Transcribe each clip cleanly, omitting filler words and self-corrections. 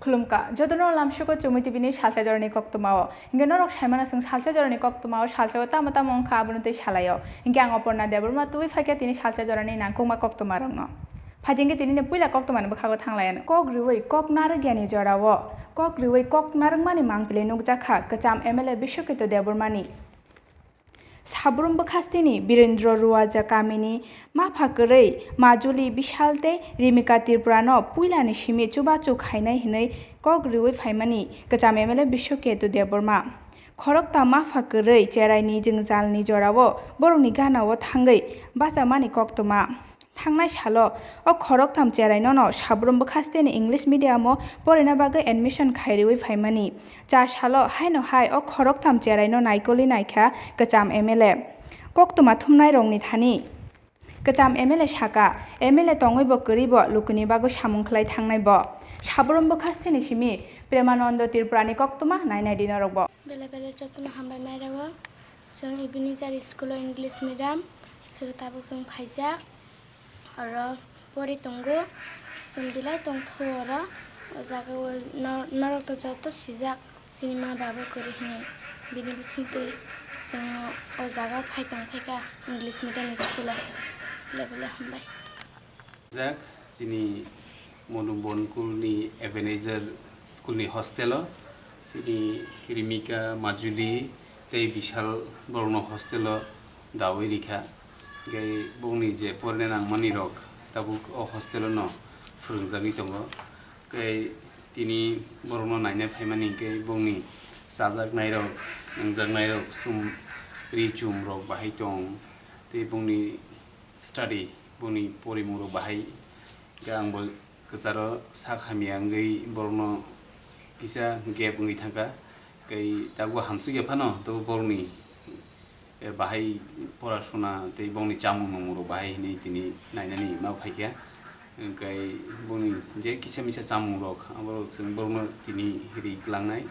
Khulumka, Jodono Lamshuko Chumutibini, Salsa Jorani Koktomao, Inganor Shamana Sung Salsa Jorani Koktomao, Salsa Tamata Monka Abunte Shalayo, in Gang upon Deburma, to if I get in Salsa Jorani and Kuma Koktomarano. Pajing in the Pula Koktoman Bakago Tanglan, Kok Riwe, Kok Naragani Jorawo, Kok Riwe, Kok Narmani Mankle Nukjaka, Kacham Emele Bishop to Deburmani. Sabrum Bakastini, Birendro Ruaja Kamini, Mapakare, Majuli Bishalte, Rimika Tirprano, Pulani Shimi, Chubachu Kaina Hine, Gogri Faimani, Katamele Bishoke to Deborma. Korokta Mafakare, Jerai Jingzal Nijorawo, Borunigana, what hungry, Basamani Koktoma. Tangnai Shalo, O Koroktam Jerai no, Sabrum Bakastini English Mediamo, Borinabaga admission Kairi Faimani. Jash Halo, Hino Hai, O Koroktam Jerai no Naikoli Naika, Kacham Emele. Koktoma Tumnai Rongni Tani. Kacham Emele Shaka, Emele Tongibo Guribo, Lukunibago Shamunklai Tangnai Bo. Sabrum Bakastini Shimi, Premanondo Tirprani Koktoma, Nine Dinorobo. Bella Chotuna Hamba Marawa, Song Ibinizar School English Medium, Suratabuk Song Paisa. Or Pori Tongo, some delight on Tora, or Zaga Naruto Joto, Shizak, Cinema Baba Kurihine, Bini City, some Ozaga Python Peka, English Medium School level by Zak, Sini Monubon Kulni Ebenezer Schoolni Hostelo, Sini Hirimika Majuli, Te Bishal Borno Hostelo, Dawirika. Gay Boni je Pornang Money Rock, Tabuk or Hostel no, Frunzagitogo, Gay Tini Borno Nine Famani, Gay Boni, Sazak Nairo, and Zagnairo, Sum Richum Rock Bahitong, the Boni study, Boni Porimuro Bahi, Gambo Kazaro, Sakhamiangi, Borno Pisa, Gap Unitaka, Gay Tagu Hamsugapano, do Borni. Bahai Porasuna, the Boni Chamu, Bahai, Nitini, Nine, Mafaka, and Gay Boni, Jackie Chamisa Samu Rock, our Borno Tini, Hiri Klangai,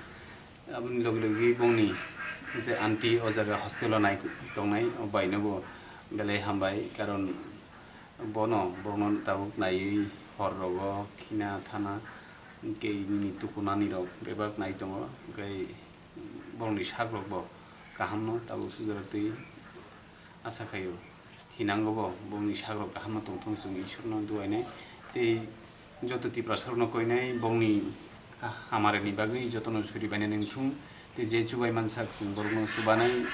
Abun Logi Boni, the Auntie Ozaga Hostel on Night, Tonai, or by Nogo, Gale Hambai, Caron Bono, Borno Tabuk Nai, Horrogo, Kina Tana, Gay Tukunani Rock, Bebak Nightongo, Gay Bonish Hagrobo. Kahamno tabu sudarati asa kayo hinangobo bongni sagro kahamno tongtong sung ishorno duaine te joto ti prasarno koinai bongni hamare ni bagai jotono suri bane nengthum te je chubai mansak sing borno subanai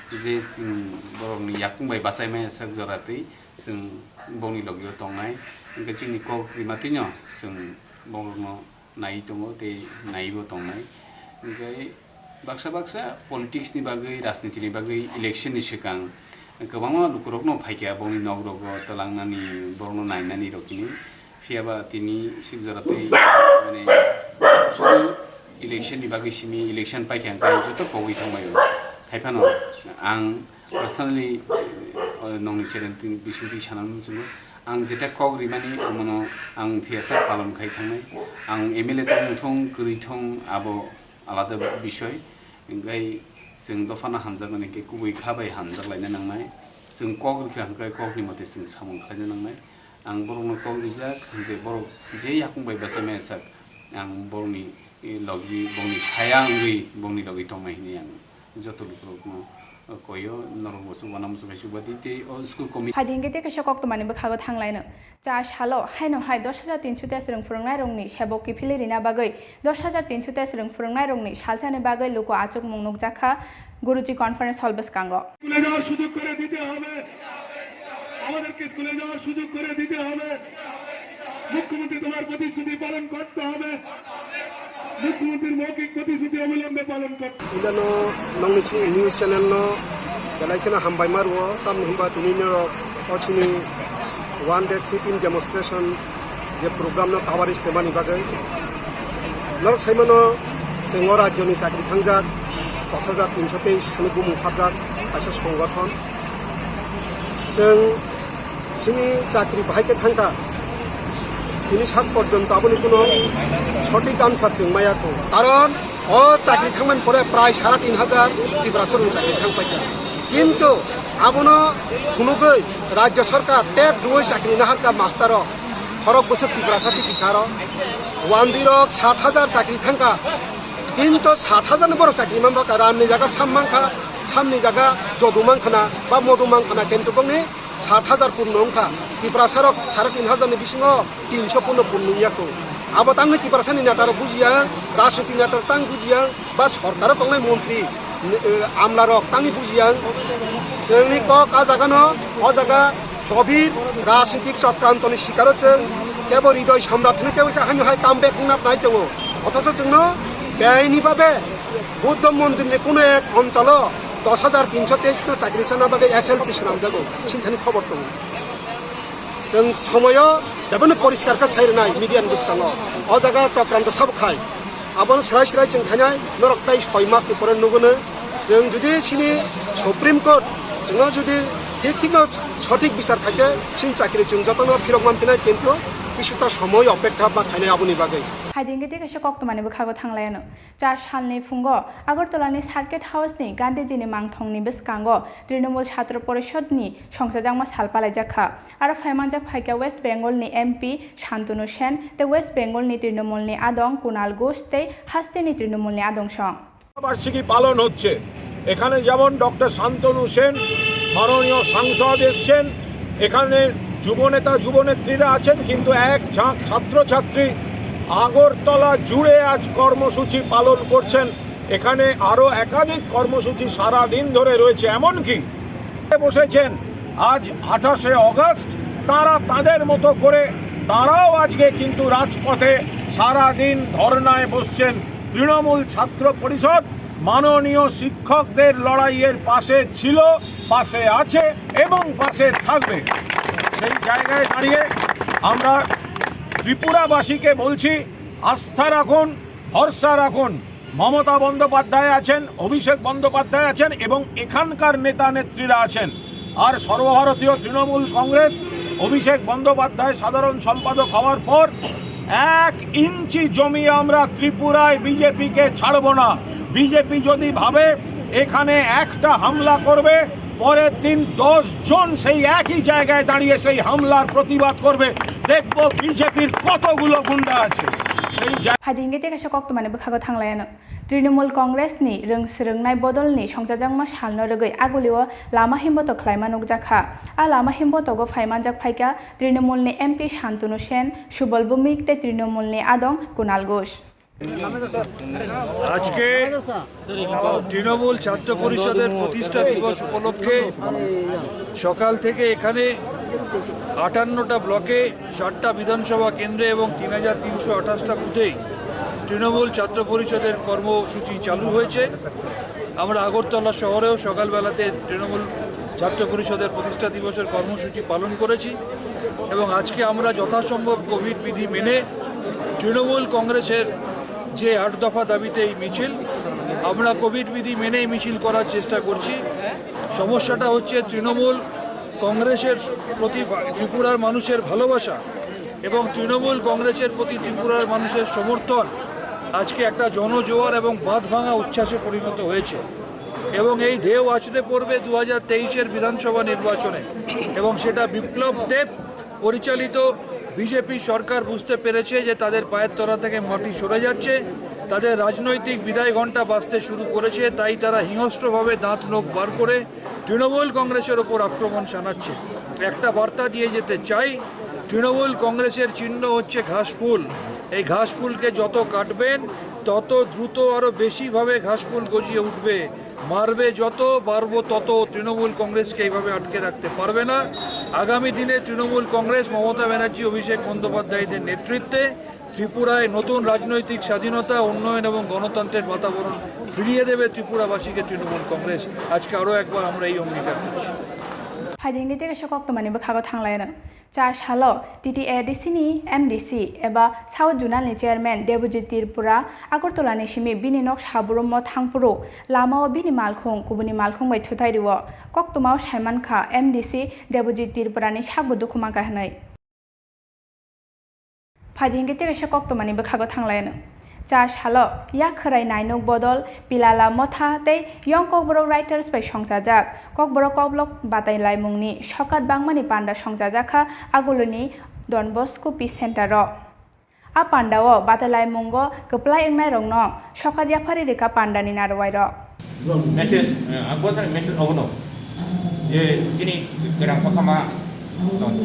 je sing borni yakung bai basai mai sak jorati sing bongni logyo tongai ingka chingni kok primatinyo sing borno nai tongo te naibo tongai ingka Baksa politics ni bagai, rasniti ni bagai, election ni sekang. Kebangma lukurok no phaikya boni nogrogo talangani borno nainani rokini. Fiaba tini sibjarate mane sudu election ni bagai simi election paikya kai joto pogui thangmayo. Haipano ang personally nongni cherentin bisinti sanam jugo. Ang jeta kog rimani amono ang thiasa palon khai thangnai. Ang MLA tong gri thong abo alada বিষয় Gay Sing Dofana Hanzan ke Kubi Kabai Hanzan like Nanai, Sing Kog Kai Kogni Motis in Samon Kajanai, and Borno Kog Rizak, and the Bor Jayakum by Basamesak, and Borni Logi Bonish Hayangri Boni Logi Tomahinian, Jotul Koyo, Norwosu, one of Subati, or school committee. Hadingete Shokoktomani Bakago Tangliner. Josh Hallo, Hino Hai, Dosha tin to test from Naroni, Shaboki Pilina Bagay, Dosha tin to test from Naroni, Shalsan Bagay, Luko Achuk Munukzaka, Guruji Conference Hall Baskango. News channel no, the like na Hambai Marwo, Tam Himba Tinino, Ochini, one day sitting demonstration, the program no Tawaris the Mani Bagay. Lord Simano, Sengora Johnny Sakri Tanzak, Pasazak in Chotesh, Hanibum Fazak, Asas Hongaton. Seng Sini Sakri Bahike Tanka. তিনি সাত পর্যন্ত আপনি কোনো সঠিক answer চিং মায়াকো কারণ ও চাকরি থাকবেন পরে প্রায় ৩,৫০০ ত্রিপুরাসর চাকরি থাকবাই কিন্তু আপনো খুনুগৈ রাজ্য সরকার টেট দুই চাকরি নাহারকা মাস্টার খরক বছর ত্রিপুরা সাথে বিখার 10,000 চাকরি থাকা কিন্তু 60,000 বড় চাকরি মানবা রামনি জায়গা সামমাংখা সামনি জায়গা যদুমাংখানা বা মধুমাংখানা কিন্তু কংনি 60,000 পূর্ণ অংখা ত্রিপুরা সারক 3,500 বিসিং 300 পূর্ণ পূর্ণইয়াকো আবার তাঙ্গি ত্রিপুরা সানি নেতার বুঝিয়া রাজনীতি নেতার তাং বুঝিয়া বা সরকার তংনাই মন্ত্রী আমলারক তাঙ্গি বুঝিয়া जोंनि का जागानो अ जागा गभीर राजनीतिक चक्रान्तनि शिकार जों केवल हृदय सम्राटनि केवल हाय कामबेक नाय दङ अथच जोंनो बेनि भाबे बुद्ध मन्दिरनि कोनो एक अञ्चल 10,323 चाकरि चाना बागै एसएलपि नाम जागो चिन्तानि खबर दङ जों समय बेबनो परिष्कार का साइरनाय मिडियानि बुसकाङो अ जागा चक्रान्त साबखाय आबन स्राय स्राय जों थानाय नरकताय 6 मासनि परे नुगोनो जों जुदि सिनि सुप्रिम कोर्ट जोङो जुदि ঠিক সঠিক বিচার থাকে সিন চাকরি जों যতন ফিরক মানফিনাय কিন্তু কিছুটা সময় অপেক্ষা বা খাইনাय আবুनि बागै हाइदिंगे देखासे कक्तमानिबो खागो थांलायानो 4 सालनि फुंगो आगरतलानि सार्किट हाउसनि गान्धीजीनि मांथंनि बिस्कांगो तृणमूल छात्र परिषदनि संसाजांमा सालपालायजाखा आरो फायमानजाक फाइका वेस्ट बेंगलनि एमपि शान्तनु सेन ते वेस्ट बेंगलनि तृणमूलनि आदं कुणाल घोष ते हास्तिनि तृणमूलनि आदंसं বার্ষিকী পালন হচ্ছে এখানে যেমন ডক্টর শান্তনু সেন মাননীয় সাংসদ এসছেন এখানে যুবনেতা যুবনেত্রীরা আছেন কিন্তু এক ঝাঁক ছাত্রছাত্রী আগরতলা জুড়ে আজ কর্মসূচি পালন করছেন এখানে আরও একাধিক কর্মসূচি সারা দিন ধরে রয়েছে এমনকি বসেছেন আজ 28শে অগস্ট তারা তাদের মতো করে তারাও আজকে কিন্তু রাজপথে সারা দিন ধর্নায় বসছেন তৃণমূল ছাত্র পরিষদ মাননীয় শিক্ষকদের লড়াইয়ের পাশে ছিল পাশে আছে এবং পাশে থাকবে সেই জায়গায় দাঁড়িয়ে আমরা ত্রিপুরাবাসীকে বলছি আস্থা রাখুন ভরসা রাখুন মমতা বন্দ্যোপাধ্যায় আছেন অভিষেক বন্দ্যোপাধ্যায় আছেন এবং এখানকার নেতা নেত্রীরা আছেন আর সর্বভারতীয় তৃণমূল কংগ্রেস অভিষেক বন্দ্যোপাধ্যায় সাধারণ সম্পাদক হওয়ার পর 1 ইঞ্চি জমি আমরা ত্রিপুরায় বিজেপিকে ছাড়ব না বিজেপি যদি ভাবে এখানে একটা হামলা করবে পরের দিন 10 জন সেই একই জায়গায় দাঁড়িয়ে সেই হামলার প্রতিবাদ করবে দেখব বিজেপির কতগুলো গুন্ডা আছে সেই हाइदिंगे देखासे कक्तमानिबो खागो थांलायानो तृणमूल कंग्रेसनि रोंसोरोंनाय बदलनि संसाजांमा सालनो रगै आगुलिओ लामा हिम्बत ख्लायमा नुकजाखा आ लामा हिम्बतगो फायमानजाक फाइका तृणमूलनि एमपि शान्तनु सेन सुबल भौमिक ते तृणमूलनि आदं कुणाल घोष আজকে তৃণমূল ছাত্র পরিষদের প্রতিষ্ঠা দিবস উপলক্ষে সকাল থেকে এখানে 58টা ব্লকে 7টা বিধানসভা কেন্দ্রে এবং 3,328টা বুথে তৃণমূল ছাত্র পরিষদের কর্মসূচি চালু হয়েছে আমরা আগরতলা শহরেও সকালবেলাতে তৃণমূল ছাত্র পরিষদের প্রতিষ্ঠা দিবসের কর্মসূচি পালন করেছি এবং আজকে আমরা যথাসম্ভব কোভিড বিধি মেনে তৃণমূল কংগ্রেসের যে 8 দফা দাবিতে এই মিছিল আমরা কোভিড বিধি মেনেই মিছিল করার চেষ্টা করছি সমস্যাটা হচ্ছে তৃণমূল কংগ্রেসের প্রতি ত্রিপুরার মানুষের ভালোবাসা এবং তৃণমূল কংগ্রেসের প্রতি ত্রিপুরার মানুষের সমর্থন আজকে একটা জনজোয়ার এবং বাঁধভাঙা উচ্ছ্বাসে পরিণত হয়েছে এবং এই ঢেউ আছড়ে পড়বে 2023-এর বিধানসভা নির্বাচনে এবং সেটা বিপ্লব দেব পরিচালিত বিজেপি সরকার বুঝতে পেরেছে যে তাদের পায়ের তলা থেকে মাটি সরে যাচ্ছে তাদের রাজনৈতিক বিদায় ঘণ্টা বাজতে শুরু করেছে তাই তারা হিংস্রভাবে দাঁত নখ বার করে তৃণমূল কংগ্রেসের ওপর আক্রমণ শানাচ্ছে একটা বার্তা দিয়ে যেতে চাই তৃণমূল কংগ্রেসের চিহ্ন হচ্ছে ঘাসফুল এই ঘাসফুলকে যত কাটবেন তত দ্রুত আরও বেশিভাবে ঘাসফুল গজিয়ে উঠবে মারবে যত বাড়বো তত তৃণমূল কংগ্রেসকে এইভাবে আটকে রাখতে পারবে না আগামী দিনে তৃণমূল কংগ্রেস মমতা ব্যানার্জি অভিষেক বন্দ্যোপাধ্যায়দের নেতৃত্বে ত্রিপুরায় নতুন রাজনৈতিক স্বাধীনতা উন্নয়ন এবং গণতন্ত্রের বাতাবরণ ফিরিয়ে দেবে ত্রিপুরাবাসীকে তৃণমূল কংগ্রেস আজকে আরও একবার আমরা এই অঙ্গীকার করছি हाइदिंगे देखासे कक्तमानिबो खागो थांलायानो 4 सालो TTADCनि MDC एबा साउथ जुनालनि चेयारमेन देबजित त्रिपुरा आगरतलानि सिमि बिनि नक साबुरमो थांपुरो लामाओ बिनि मालखं गुबुननि मालखं बाय थुथायरिओ कक्तमाव सायमानखा MDC देबजित त्रिपुरानि साबु दुखुमाखा होनाय फाइदिंगे देखासे कक्तमानिबो खागो थांलायानो 4 सालो याखराय नायनक बदल पिलाला मथा ते यं ककबरक राइटार्स बाय संजाजाक ककबरक कब्लक बातायलाय मुंनि सकात बांमानि panda संजाजाखा आगुलनि Don Bosco Peace Center a pandao batalai mungo keplai engnai rongno sokadia phari reka pandani narwai message buatan message ogono je kini kerang pertama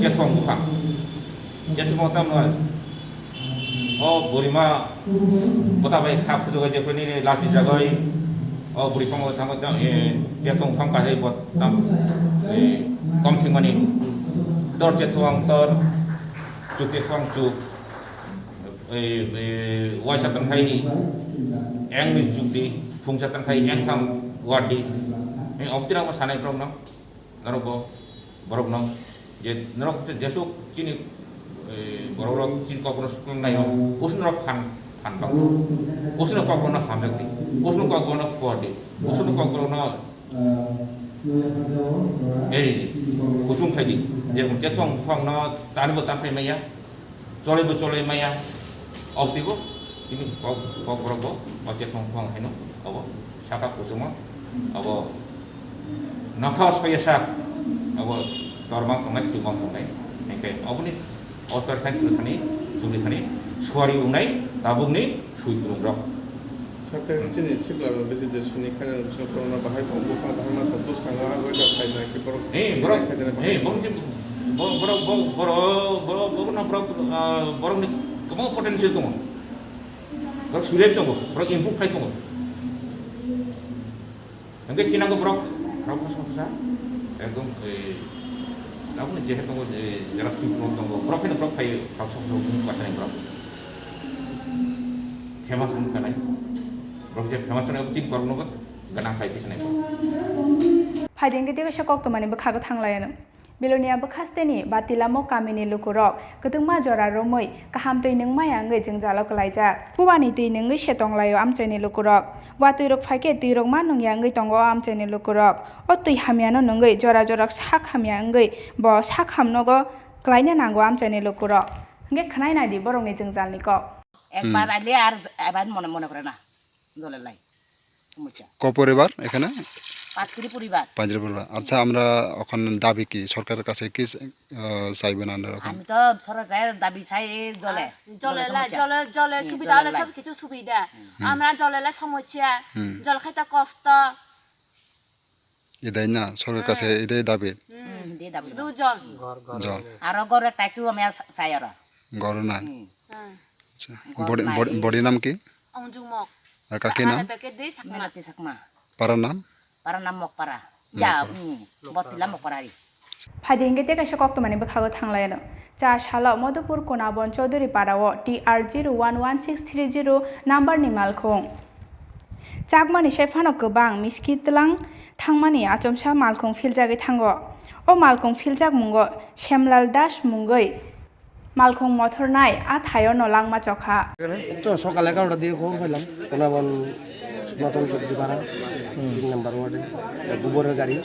jatuh bukan jatuh pertama oh burima botabai khap juga je ni last jagai oh buri pang tang tang jatuh pang kahai bot tam kom thing mani tor jatuh ang tor juk jatuh ang juk wajatan khai eng ni juk di fungsatan khai eng tham wadi optirang ma sanai prong nang narobo borok nang je narok jesuk chini borok chin ko kono skul nai no usno phan tang usno ko kono hamdak di usno ko kono wadi usno ko kono eri di usung khai di je je thong phang no tan bo tan phai maya chole maya optigo chini ko borok bo je thong phang hai no abo saka kusuma abo nakhaus payasak abo tormang tongai cumang tongai engke abuni otor thank thani juli thani swari unai tabung ni sui progrok sakte chini chikla besi de suni khana so corona bahai bombo ka bahai ma fokus khana agoi da khai na ke borok borok na borok ni kamu potensial tumo borok sulit tumo borok improve khai tumo engke china ko borok sa ekdom aku ni jehe tunggu jelas tunggu berapa ni berapa kali pasang bahasa ni berapa famous pun kan ni berapa je famous ni aku cint korang nukut kenang kali di sana Phading ke tiga syakok tu mani bekhago thanglayan Belonia bekhasteni batilamo kamini lukurok ketungma jora romoi kaham tui nung maya ngai jengjalo kelaija puwani tui nungi setong layo amchani lukurok watui rok phaike tui rok ma nungya ngai tongo amchani lukurok o tui hamiano nungai jora sak hamya ngai bo sak hamnogo klaina nango amchani lukurok nge khnai na di borong ni jengjalni ko একবার আইলে আর এবার মনে করে না জলের লাই সমস্যা কপরিবার এখানে পাঁচপুরি পরিবার আচ্ছা আমরা ওখানে দাবি কি সরকারের কাছে কি চাইবেন আমরা আমি তো সরকারের দাবি চাই জলের সুবিধা হলে সব কিছু সুবিধা আমরা জলের সমস্যা জল খাইতে কষ্ট এটাই না সরকারের কাছে এটাই দাবি জল আর ঘরের টাইকু আমি চাই আর ঘর না আচ্ছা বডি নাম কি অঞ্জুমক আর কাকি নাম মেলাতি সাকমা পারার নাম mokpara ya botila mokparari Phading ke tiga syakok tu mani bekhago thanglayan cha shala Madhupur Konabon Chaudhary Parao TR011630 number ni malkhong Chakmani shefano gobang miski tlang thangmani achomsa malkhong philjagi thango o malkhong philjak mungo Shemlal Das mungoi malkhong mothornai a thayo no langma chokha তো সকাল 11টা দিয়ে খবর পাইলাম কোনাবন নতুন চৌধুরী পাড়া 3 নম্বর ওয়ার্ডে গোবরের গাড়ি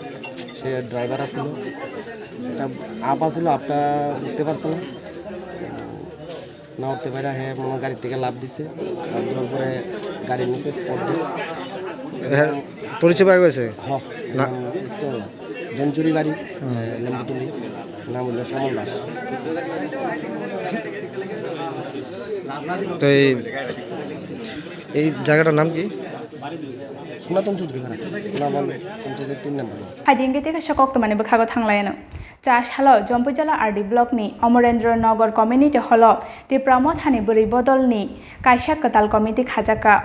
সে ড্রাইভার আছিল সেটা আপ আছিল আপটা উঠতে পারছিল না উঠতে পারে হ্যাঁ গাড়ি থেকে লাভ দিছে দেওয়ার পরে গাড়ির নিচে স্পট পরিচয় পাওয়া গেছে না তো ডেঞ্চুরি বাড়ি লেম্বুতুলি নাম হলো শ্যামল দাস তো এই জায়গাটার নাম কি সনাতন চৌধুরী পাড়া কোনাবন পঞ্চায়েতের 3 নম্বর Phading ke tiga syakok tu mani bekhago thanglayan cha shala Jompujala RD block ni Amorendra Nagar community holo ti pramothani buri bodol ni kaisa katal committee khajaka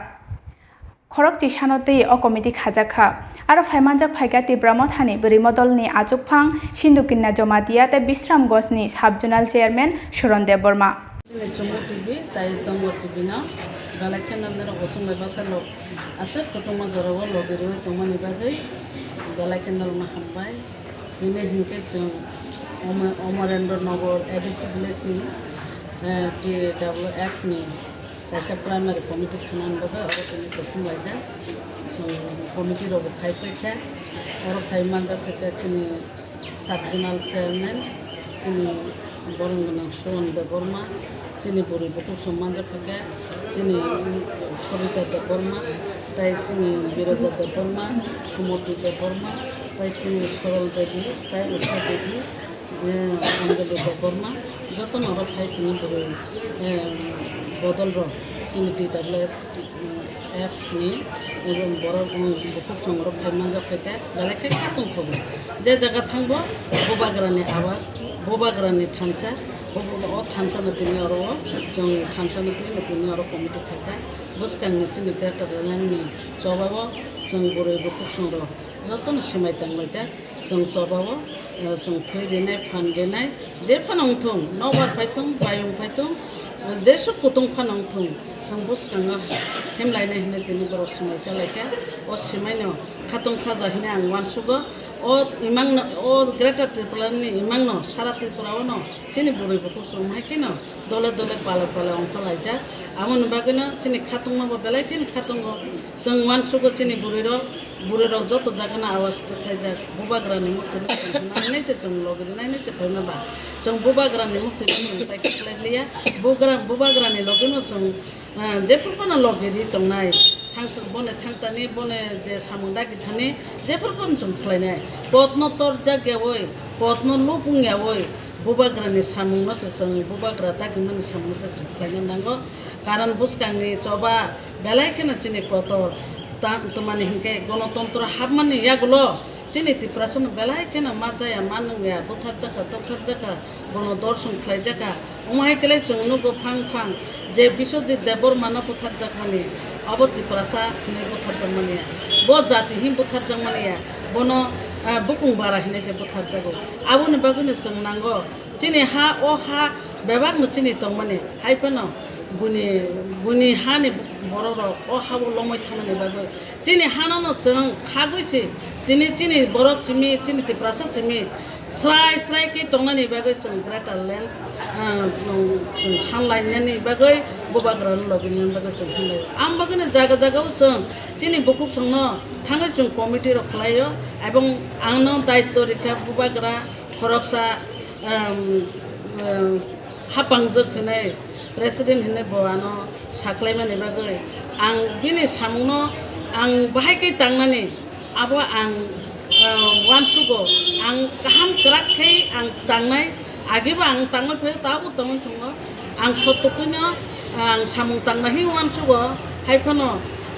Khorok chisanote o committee khajaka aro phaimanjak phaika ti pramothani buri modol ni achukphang Sindukinna Jomatia te Bisramgoj ni subjonal chairman Suron Dev Burma TV তাই দঙ্গর TV না গালাখান আপনারা ওচন বাসা লোক আছে কুটুম্ব জরাবো লগের তোমানি বাদে গালাখান না হাবাই দিনে হিমকে অমরেন্দ্র নগর এডিসি ভিলেজ নি TWF নি কাইসা প্রাইমারি কমিটি খানান বাদে আর তুমি প্রথম লাইজা কমিটি রব খাই পেখা আর খাই মানজা পেখা চিনি সাবজোনাল চেয়ারম্যান চিনি বরঙ্গনা সুরন দেববর্মা চিনি পরিবর্তক সম্মান থাকে চিনি সরিতা দেববর্মা তাই চিনি বিরজা দেববর্মা সুমতি দেববর্মা তাই চিনি সরল দেবী তাই উষা দেবী অঞ্জলি বর্মা যত নরক খাই তিনি বদল চিনি DWF ni এবং বড় বুকুক চংর ফাইমান জাফাইতে জালাইকে খাতুন থবো যে জায়গা থাকবো বোবাগ্রানি আবাস বোবাগ্রানি থানচা ও থানচানো তিনি আরো जों थानसानो তিনি আরো কমিটি থাকে বসকাংনি সিনি তেটালানি চবাবো जों বড় বুকুক চংর যতন সিমাই তাংলাইজা जों চবাবো जों থৈ দেনাই ফান দেনাই যে ফানংথং নবার ফাইতং বায়ং ফাইতং যে সুকুতং ফানংথং जों बसकाङो हेमलायनाय होनो दिनै बर' सिमाय जालायखा अ सिमायनो खाथं खाजा होनो आं वानसुगो अ इमांनो अ ग्रेटार त्रिपुरानि इमांनो सारा त्रिपुरावनो जोंनि बुरैफोरखौ संहायखैनो दले दले पाले पाले अंखालायजा आमोन बागैनो जोंनि खाथं माबा बेलायखैनो खाथंगो जों वानसुगो जोंनि बुरैराव जत जागाना आवाज थायजा बुबाग्रानि मुक्ति नायनाय जों लगेनायनाय जे फैमाबा जों बुबाग्रानि मुक्ति थायखलायलिया बुबाग्रानि लगेनो जों जेफोरखौनो लगेरि दंनाय बने थांतानि बने जे सामुंदा गिथानि जेफोरखौनो जों खालायनाय पद्म तर जागायावै पद्म लुबुंयावै बुबाग्रानि सामुंनोसो जों बुबाग्रा दागिमोननि सामुंनोसो जों खालायनो नांगौ कारण बुसकांनि चबा बेलायखौनो जोंनि कतर तमानि हिंके गणतन्त्र हाबमानि यागुलो जोंनि त्रिपुरासन बेलायखौनो मा जाया मा नङा बुथार जाखा दरथार जाखा गणदर्शन खालाय जाखा उमायकेले जों नुगो फां फां जे बिश्वजित देबबर्मानो बुथार जाखमानि अब त्रिपुरासा हिने बुथार जाखमानिया ब जाति हिम बुथार जाखमानिया बनो बुकुं बारा हिने जे बुथार जागो आबुनि बागुनि जों नांगौ जोंनि हा अ हा बेबागनो जोंनि दंमानि हायफोनो बुनि हानि बर' अ हाबो लमै थामानि बागै जोंनि हानानो जों खागैसि दिनै जोंनि बर' सिमि जोंनि त्रिपुरासा सिमि स्राय स्रायखै दंनानि बागै जों ग्रेटार लेन्ड जों सानलायनायनि बागै बुबाग्रानि लगेनायनि बागै जों होनलायो आं बागैनो जागा जागायाव जों जोंनि बुकुक संनो थाङै जों कमिटि खालायो एबं आंनो दायित्व रेखा बुबाग्रा खरकसा हापांजों होनाय प्रेसिडेन्ट होनाय बवानो साख्लायमानि बागै आं बिनि सामुंनो आं बाहायखै थांनानै आबो आं वानसुगो आं गाहाम ग्राखै आं थांनाय आगेबो आं थांनाय फैयो दाबो दङ आं सत्तरनो आं सामुं थांनाय वानसुगो हायफोनो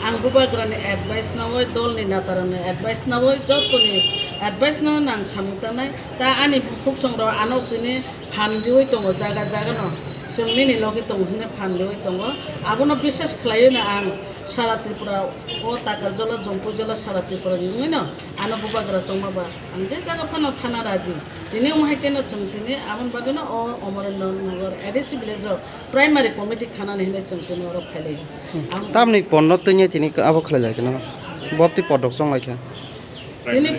आं बुबाग्रानि एडभाइस नावै दलनि नातारानो एडभाइस नावै जतनि एडभाइस नावै आं सामुं थांनाय दा आंनि बुकुक संग्राव आनौ दिनै फानदिवै दङ जागा जागानो जों मिनि लगे दङ होनो फानदिवै दङ आबोनो बिसेस खालायोनो आं सारा त्रिपुरा अ ताकारजला जम्पुजला सारा त्रिपुरा नुनो आनो बुबाग्रा संमाबा आं जे जागा फानो थाना राजी दिनै उमायकेनो जों दिनै आबोन बागैनो अ अमरेन्द्र नगर एडिसि भिलेजाव प्राइमारि कमिटि खानानै होनाय जों दिनै अर फायलायो तामनि पन्नो तैने तिनि आबो खालायलायखै नामा बप्ति पदक संलायखै दिनै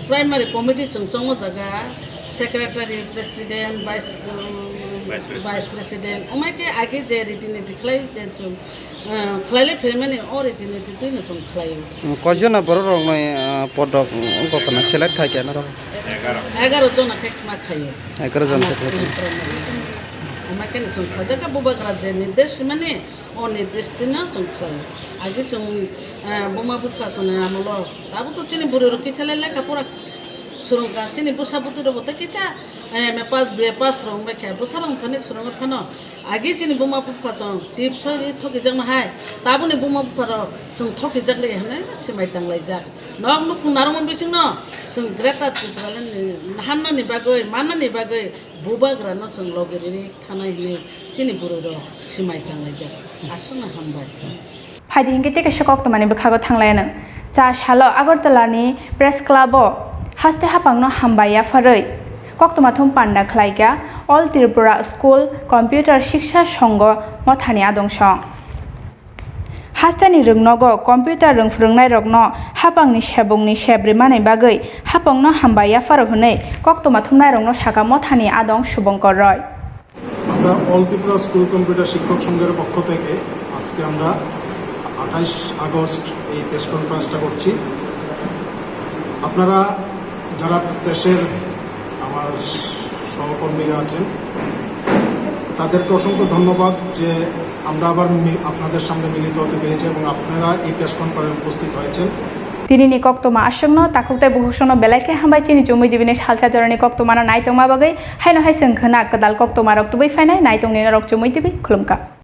प्राइमारि कमिटि जों संमो जागा सेक्रेटारि प्रेसिडेन्ट भाइस प्रेसिडेन्ट उमायके आगे जे रीतिनीति खालाय जे जों खालायले फेमानि अ रीतिनीति तैनो जों खालायो कयजना बर' रंनाय पदक गखना सेलेक्ट खायके ना 11 जना खेकमा खायो 11 जन उमायके जों खाजाका बुबाग्रा जे निर्देश माने अ निर्देश दिना जों खालायो आगे जों बमा बुफासने आमलो दाबो तो चिनि बुरो किसाले लेखा परा सुरंगा चिनि बुसा बुतुरो बता किचा मे पास रंग बेखे बुसा रंग थाने सुरंग थानो आगे चिनि बमा बुफासन टिप्स थके जंग हाय दाबोनि बमा बुफारो जों थके जगले हने सिमाय तांलाय जा नग नुखु नारमन बिसिं न जों ग्रेटार त्रिपुरानि हाननानि बागै माननानि बागै बुबाग्रानो जों लगेरि थानाय हने चिनि बुरो सिमाय तांलाय जा आसुना हामबाय फायदि हिंगे तेके शकक तमानि बखागो थांलायानो चा शालो आगरतलानि प्रेस क्लाबो हास्ते हापांनो हामबाया फारै कक्तमाथुम पान्डा खलायगा अल त्रिपुरा स्कुल कम्पिउटार शिक्षा संघ मथानि आदंसं हास्तानि रोंनगो कम्पिउटार रोंफोरोंनाय रगनो हापांनि सेबुंनि सेब्रिमानि बागै हापांनो हामबाया फारो हनै कक्तमाथुम नायरंनो साका मथानि आदं शुभंकर रय আমরা অল ত্রিপুরা স্কুল কম্পিউটার শিক্ষক সংঘের পক্ষ থেকে আজকে আমরা 28 আগস্ট এই প্রেস কনফারেন্সটা করছি আপনারা যারা প্রেসের আমার সহকর্মীরা আছেন তাদেরকে অসংখ্য ধন্যবাদ যে আমরা আবার আপনাদের সামনে মিলিত হতে পেরেছি এবং আপনারা এই প্রেস কনফারেন্সে উপস্থিত হয়েছেন তিনি কক্তমা আসংনো তাকুকতাই বহুসনো বেলাইকে হামবাই চিনি চুমুই দিবিনি সালসা জরনি কক্তমানো নাইতংমা বাগৈ হাইনো হাইসং khana kadal koktomarok tubai fainai naitung ni rok chumui tibi khulumka